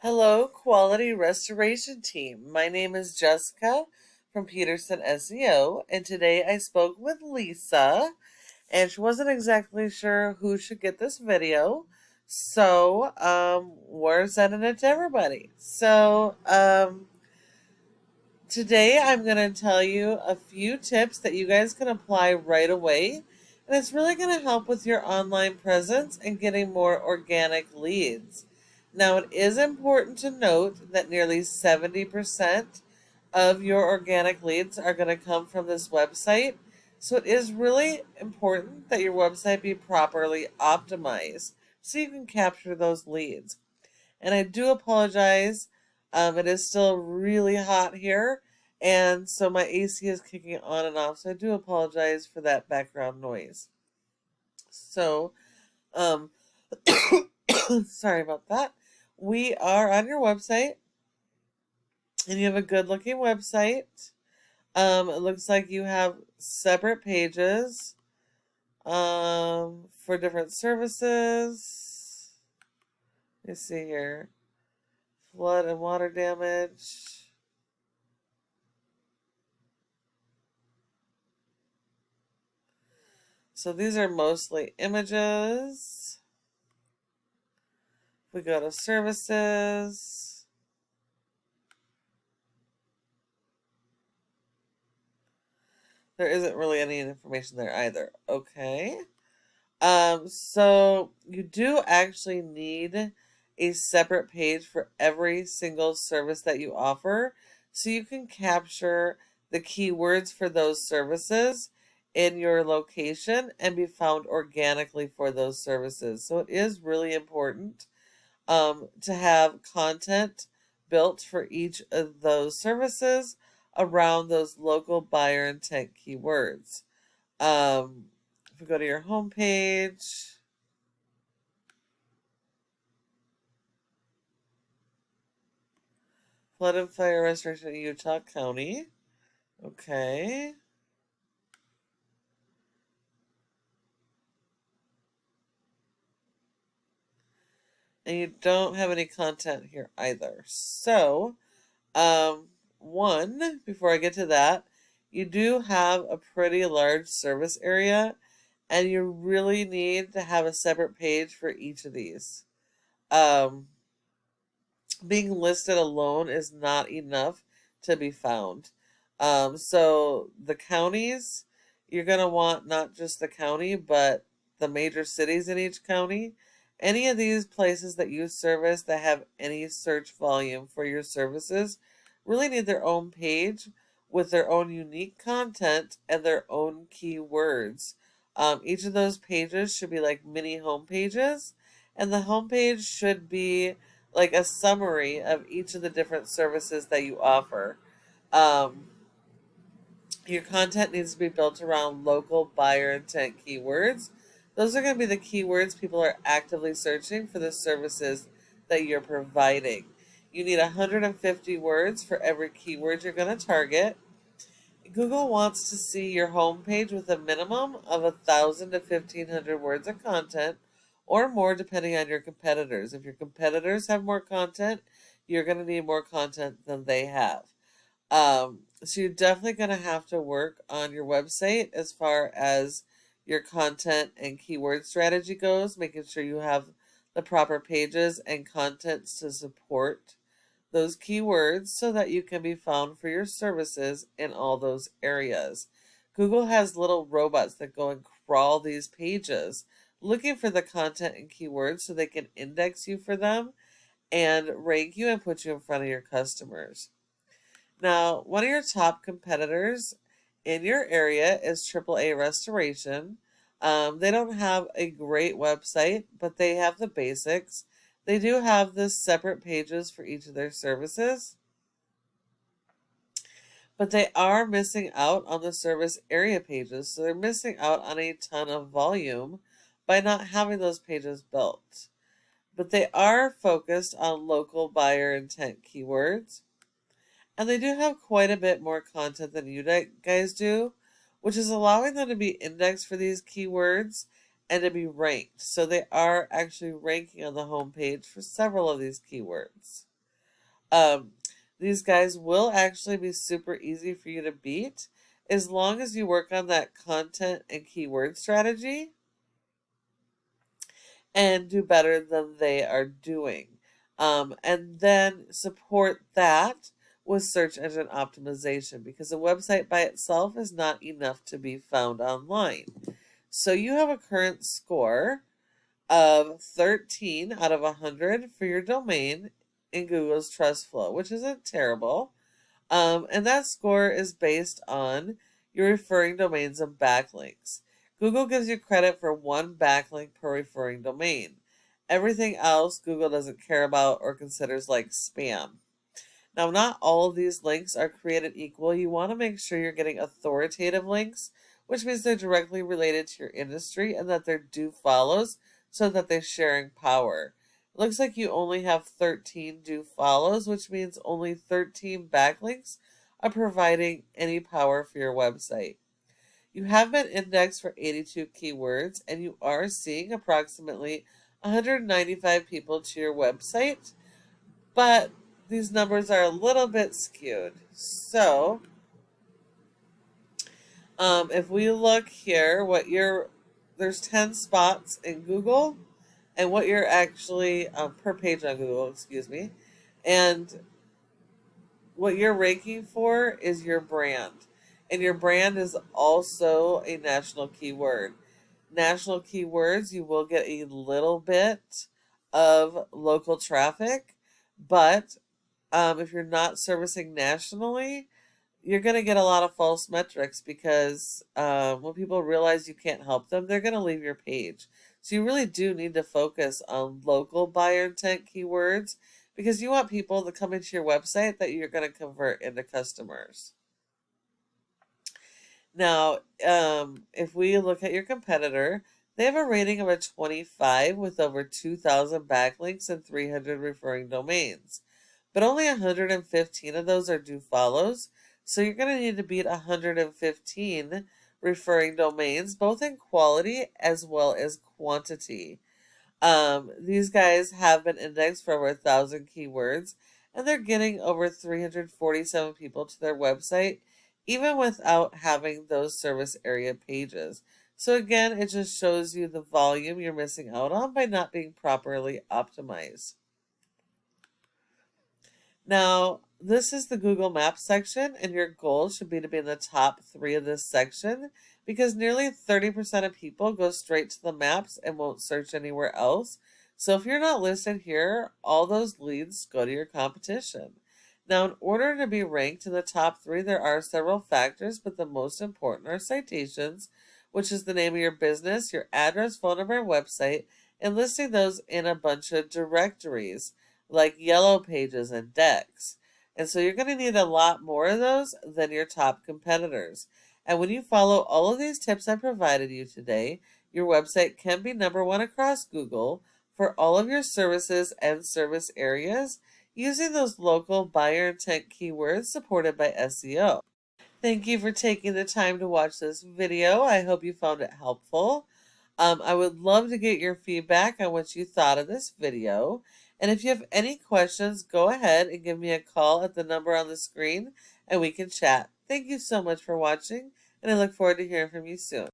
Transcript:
Hello, Quality Restoration Team. My name is Jessica from Peterson SEO, and today I spoke with Lisa, and she wasn't exactly sure who should get this video, so we're sending it to everybody. Today I'm going to tell you a few tips that you guys can apply right away, and it's really going to help with your online presence and getting more organic leads. Now, it is important to note that nearly 70% of your organic leads are going to come from this website, so it is really important that your website be properly optimized so you can capture those leads. And I do apologize. It is still really hot here, and so my AC is kicking on and off. So I do apologize for that background noise. So, um, sorry about that. We are on your website, and you have a good-looking website. It looks like you have separate pages for different services. Let me see here. Flood and water damage. So these are mostly images. We go to services. There isn't really any information there either. Okay. So you do actually need a separate page for every single service that you offer, so you can capture the keywords for those services in your location and be found organically for those services. So it is really important to have content built for each of those services around those local buyer intent keywords. If we go to your homepage, flood and fire restoration in Utah County. Okay. And you don't have any content here either. So, one, before I get to that, you do have a pretty large service area, and you really need to have a separate page for each of these. Being listed alone is not enough to be found. So the counties, you're going to want not just the county, but the major cities in each county. Any of these places that you service that have any search volume for your services really need their own page with their own unique content and their own keywords. Each of those pages should be like mini home pages, and the homepage should be like a summary of each of the different services that you offer. Um, your content needs to be built around local buyer intent keywords. Those are going to be the keywords people are actively searching for the services that you're providing. You need 150 words for every keyword you're going to target. Google wants to see your homepage with a minimum of 1,000 to 1,500 words of content or more, depending on your competitors. If your competitors have more content, you're going to need more content than they have. So you're definitely going to have to work on your website as far as your content and keyword strategy goes, making sure you have the proper pages and contents to support those keywords so that you can be found for your services in all those areas. Google has little robots that go and crawl these pages looking for the content and keywords so they can index you for them and rank you and put you in front of your customers. Now, one of your top competitors in your area is AAA Restoration. They don't have a great website, but they have the basics. They do have the separate pages for each of their services, but they are missing out on the service area pages. So they're missing out on a ton of volume by not having those pages built. But they are focused on local buyer intent keywords. And they do have quite a bit more content than you guys do, which is allowing them to be indexed for these keywords and to be ranked. So they are actually ranking on the homepage for several of these keywords. Um, these guys will actually be super easy for you to beat as long as you work on that content and keyword strategy and do better than they are doing. And then support that with search engine optimization, because a website by itself is not enough to be found online. So you have a current score of 13 out of 100 for your domain in Google's Trust Flow, which isn't terrible. And that score is based on your referring domains and backlinks. Google gives you credit for one backlink per referring domain. Everything else Google doesn't care about or considers like spam. Now, not all of these links are created equal. You want to make sure you're getting authoritative links, which means they're directly related to your industry and that they're do follows so that they're sharing power. It looks like you only have 13 do follows, which means only 13 backlinks are providing any power for your website. You have been indexed for 82 keywords, and you are seeing approximately 195 people to your website, but these numbers are a little bit skewed. So, if we look here, there's 10 spots in Google, and what you're actually per page on Google, excuse me, and what you're ranking for is your brand, and your brand is also a national keyword. National keywords, you will get a little bit of local traffic, but if you're not servicing nationally, you're going to get a lot of false metrics, because when people realize you can't help them, they're going to leave your page. So you really do need to focus on local buyer intent keywords, because you want people to come into your website that you're going to convert into customers. Now, if we look at your competitor, they have a rating of a 25 with over 2,000 backlinks and 300 referring domains. But only 115 of those are do follows. So you're going to need to beat 115 referring domains, both in quality as well as quantity. These guys have been indexed for over 1,000 keywords, and they're getting over 347 people to their website, even without having those service area pages. So again, it just shows you the volume you're missing out on by not being properly optimized. Now, this is the Google Maps section, and your goal should be to be in the top 3 of this section, because nearly 30% of people go straight to the maps and won't search anywhere else. So if you're not listed here, all those leads go to your competition. Now, in order to be ranked in the top 3, there are several factors, but the most important are citations, which is the name of your business, your address, phone number, and website, and listing those in a bunch of directories like Yellow Pages and Decks. And so you're going to need a lot more of those than your top competitors. And when you follow all of these tips I provided you today, your website can be #1 across Google for all of your services and service areas using those local buyer intent keywords supported by SEO. Thank you for taking the time to watch this video. I hope you found it helpful. I would love to get your feedback on what you thought of this video. And if you have any questions, go ahead and give me a call at the number on the screen and we can chat. Thank you so much for watching, and I look forward to hearing from you soon.